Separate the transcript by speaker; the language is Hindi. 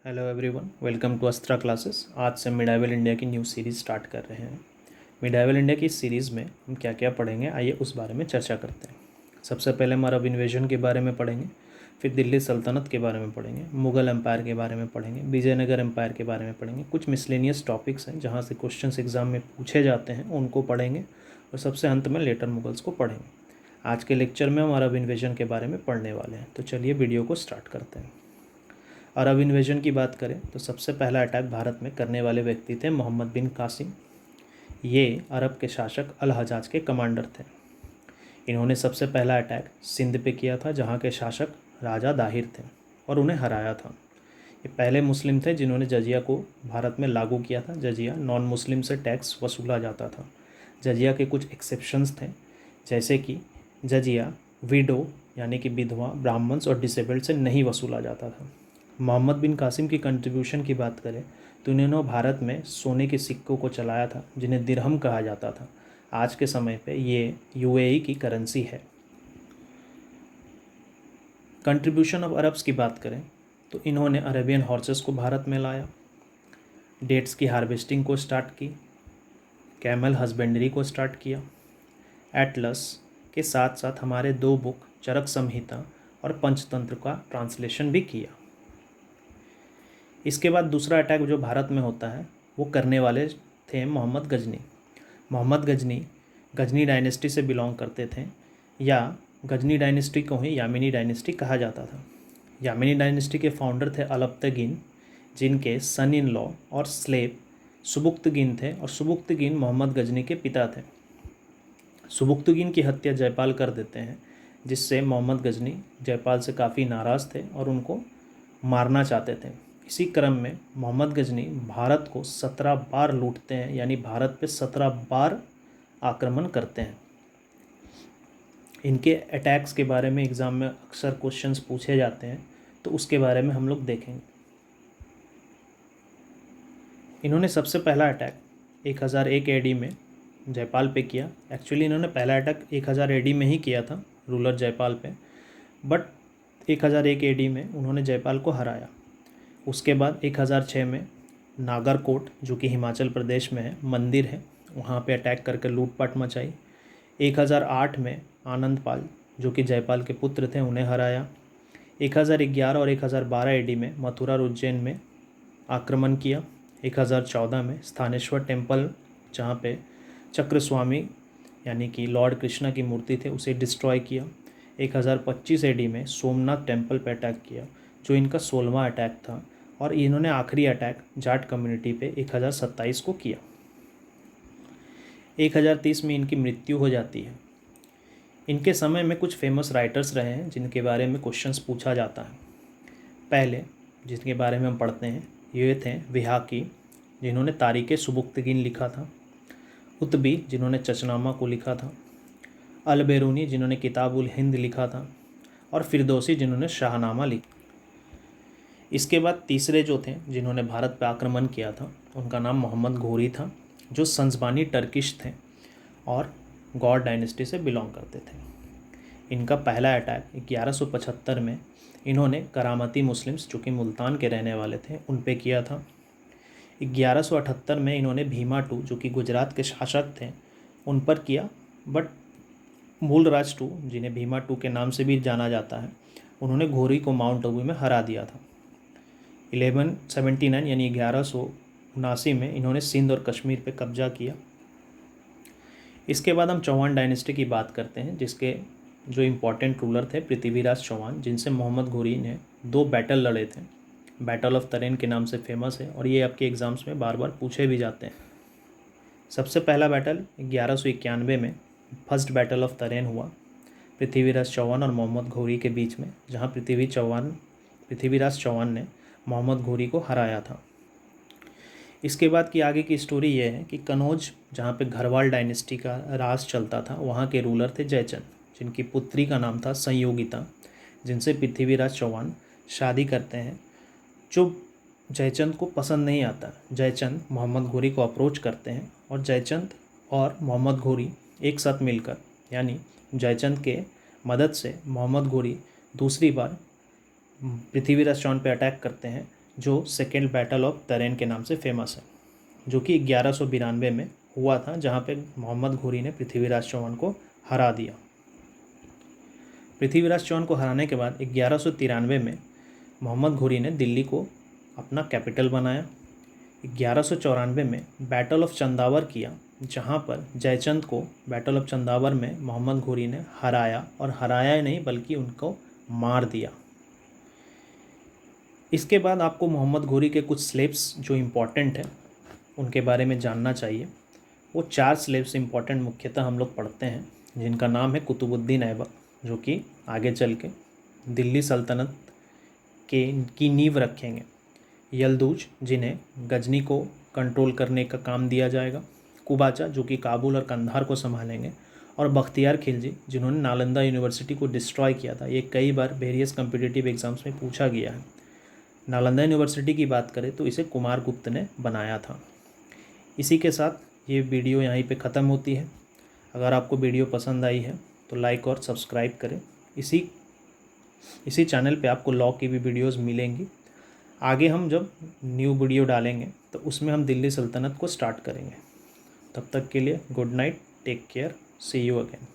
Speaker 1: Hello everyone, welcome to Astra classes. आज से मिडाइवल इंडिया की न्यू सीरीज़ स्टार्ट कर रहे हैं। मिडाइवल इंडिया की इस सीरीज़ में हम क्या क्या पढ़ेंगे, आइए उस बारे में चर्चा करते हैं। सबसे पहले हम अरब इन्वेजन के बारे में पढ़ेंगे, फिर दिल्ली सल्तनत के बारे में पढ़ेंगे, मुग़ल एम्पायर के बारे में पढ़ेंगे, विजयनगर एम्पायर के बारे में पढ़ेंगे। कुछ मिसलेनियस टॉपिक्स हैं जहाँ से क्वेश्चन एग्जाम में पूछे जाते हैं, उनको पढ़ेंगे और सबसे अंत में लेटर मुगल्स को पढ़ेंगे। आज के लेक्चर में हम अरब इन्वेजन के बारे में पढ़ने वाले हैं, तो चलिए वीडियो को स्टार्ट करते हैं। अरब इन्वेजन की बात करें तो सबसे पहला अटैक भारत में करने वाले व्यक्ति थे मोहम्मद बिन कासिम। ये अरब के शासक अल हजाज के कमांडर थे। इन्होंने सबसे पहला अटैक सिंध पे किया था, जहाँ के शासक राजा दाहिर थे और उन्हें हराया था। ये पहले मुस्लिम थे जिन्होंने जजिया को भारत में लागू किया था। जजिया नॉन मुस्लिम से टैक्स वसूला जाता था। जजिया के कुछ एक्सेप्शंस थे, जैसे कि जजिया विडो यानी कि विधवा, ब्राह्मण्स और डिसेबल्ड से नहीं वसूला जाता था। मोहम्मद बिन कासिम की कंट्रीब्यूशन की बात करें तो इन्होंने भारत में सोने के सिक्कों को चलाया था, जिन्हें दिरहम कहा जाता था। आज के समय पे ये यूएई की करेंसी है। कंट्रीब्यूशन ऑफ अरब्स की बात करें तो इन्होंने अरेबियन हॉर्सेस को भारत में लाया, डेट्स की हार्वेस्टिंग को स्टार्ट की, कैमल हस्बेंड्री को स्टार्ट किया। एटलस के साथ साथ हमारे 2 बुक चरक संहिता और पंचतंत्र का ट्रांसलेशन भी किया। इसके बाद दूसरा अटैक जो भारत में होता है वो करने वाले थे मोहम्मद गजनी। मोहम्मद गजनी गजनी डायनेस्टी से बिलोंग करते थे, या गजनी डायनेस्टी को ही यामिनी डायनेस्टी कहा जाता था। यामिनी डायनेस्टी के फाउंडर थे अलब्तगिन, जिनके सन इन लॉ और स्लेव सुबुक्तगिन थे, और सुबुक्तगिन मोहम्मद गजनी के पिता थे। सुबुक्तगिन की हत्या जयपाल कर देते हैं, जिससे मोहम्मद गजनी जयपाल से काफ़ी नाराज़ थे और उनको मारना चाहते थे। इसी क्रम में मोहम्मद गजनी भारत को 17 बार लूटते हैं, यानी भारत पे 17 बार आक्रमण करते हैं। इनके अटैक्स के बारे में एग्ज़ाम में अक्सर क्वेश्चंस पूछे जाते हैं, तो उसके बारे में हम लोग देखेंगे। इन्होंने सबसे पहला अटैक 1001 एडी में जयपाल पे किया। एक्चुअली इन्होंने पहला अटैक 1000 एडी में ही किया था रूलर जयपाल पे, बट 1001 एडी में उन्होंने जयपाल को हराया। उसके बाद 1006 में नागरकोट, जो कि हिमाचल प्रदेश में है, मंदिर है, वहाँ पे अटैक करके लूटपाट मचाई। 1008 में आनंदपाल, जो कि जयपाल के पुत्र थे, उन्हें हराया। 1011 और 1012 एडी में मथुरा और उज्जैन में आक्रमण किया। 1014 में स्थानेश्वर टेम्पल, जहाँ पे चक्रस्वामी यानी कि लॉर्ड कृष्णा की मूर्ति थे, उसे डिस्ट्रॉय किया। 1025 एडी में सोमनाथ टेम्पल पर अटैक किया, जो इनका 16वां अटैक था, और इन्होंने आखिरी अटैक जाट कम्युनिटी पे 1027 को किया। 1030 में इनकी मृत्यु हो जाती है। इनके समय में कुछ फेमस राइटर्स रहे हैं जिनके बारे में क्वेश्चंस पूछा जाता है। पहले जिनके बारे में हम पढ़ते हैं ये थे विहाकी, जिन्होंने तारीख़ सुबुक्तगिन लिखा था, उतबी, जिन्होंने चचनामा को लिखा था, अल-बेरूनी, जिन्होंने किताबुल हिंद लिखा था, और फिरदौसी, जिन्होंने शाहनामा लिखा। इसके बाद तीसरे जो थे जिन्होंने भारत पर आक्रमण किया था, उनका नाम मोहम्मद घोरी था, जो संजबानी टर्किश थे और गौर डायनेस्टी से बिलोंग करते थे। इनका पहला अटैक 1175 में इन्होंने करामती मुस्लिम्स, जो कि मुल्तान के रहने वाले थे, उन पे किया था। 1178 में इन्होंने भीमा टू, जो कि गुजरात के शासक थे, उन पर किया, बट मूलराज टू, जिन्हें भीमा टू के नाम से भी जाना जाता है, उन्होंने घोरी को माउंट आबू में हरा दिया था। 1179 यानी 1179 में इन्होंने सिंध और कश्मीर पे कब्जा किया। इसके बाद हम चौहान डायनेस्टी की बात करते हैं, जिसके जो इम्पोर्टेंट रूलर थे पृथ्वीराज चौहान, जिनसे मोहम्मद घोरी ने 2 बैटल लड़े थे। बैटल ऑफ तरेन के नाम से फेमस है और ये आपके एग्ज़ाम्स में बार बार पूछे भी जाते हैं। सबसे पहला बैटल 1191 में फर्स्ट बैटल ऑफ तरेन हुआ पृथ्वीराज चौहान और मोहम्मद घोरी के बीच में, जहाँ पृथ्वीराज चौहान ने मोहम्मद घोरी को हराया था। इसके बाद की आगे की स्टोरी ये है कि कनौज, जहाँ पे घरवाल डायनेस्टी का राज चलता था, वहाँ के रूलर थे जयचंद, जिनकी पुत्री का नाम था संयोगिता, जिनसे पृथ्वीराज चौहान शादी करते हैं, जो जयचंद को पसंद नहीं आता। जयचंद मोहम्मद घोरी को अप्रोच करते हैं और जयचंद और मोहम्मद घोरी एक साथ मिलकर, यानी जयचंद के मदद से मोहम्मद घोरी दूसरी बार पृथ्वीराज चौहान पे अटैक करते हैं, जो सेकेंड बैटल ऑफ तरेन के नाम से फेमस है, जो कि 1192 में हुआ था, जहाँ पे मोहम्मद घोरी ने पृथ्वीराज चौहान को हरा दिया। पृथ्वीराज चौहान को हराने के बाद 1193 में मोहम्मद घोरी ने दिल्ली को अपना कैपिटल बनाया। 1194 में बैटल ऑफ चंदावर किया, जहाँ पर जयचंद को बैटल ऑफ चंदावर में मोहम्मद घोरी ने हराया, और हराया नहीं बल्कि उनको मार दिया। इसके बाद आपको मोहम्मद घोरी के कुछ स्लेब्स जो इम्पॉर्टेंट हैं उनके बारे में जानना चाहिए। वो 4 स्लेब्स इम्पॉर्टेंट मुख्यतः हम लोग पढ़ते हैं, जिनका नाम है कुतुबुद्दीन ऐबक, जो कि आगे चल के दिल्ली सल्तनत की नींव रखेंगे। यलदूज, जिन्हें गजनी को कंट्रोल करने का काम दिया जाएगा। कुबाचा, जो कि काबुल और कंधार को संभालेंगे। और बख्तियार खिलजी, जिन्होंने नालंदा यूनिवर्सिटी को डिस्ट्रॉय किया था। ये कई बार वेरियस कम्पिटिटिव एग्जाम्स में पूछा गया है। नालंदा यूनिवर्सिटी की बात करें तो इसे कुमारगुप्त ने बनाया था। इसी के साथ ये वीडियो यहीं पे ख़त्म होती है। अगर आपको वीडियो पसंद आई है तो लाइक और सब्सक्राइब करें। इसी चैनल पे आपको लॉ की भी वीडियोस मिलेंगी। आगे हम जब न्यू वीडियो डालेंगे तो उसमें हम दिल्ली सल्तनत को स्टार्ट करेंगे। तब तक के लिए good night, take care, see you again.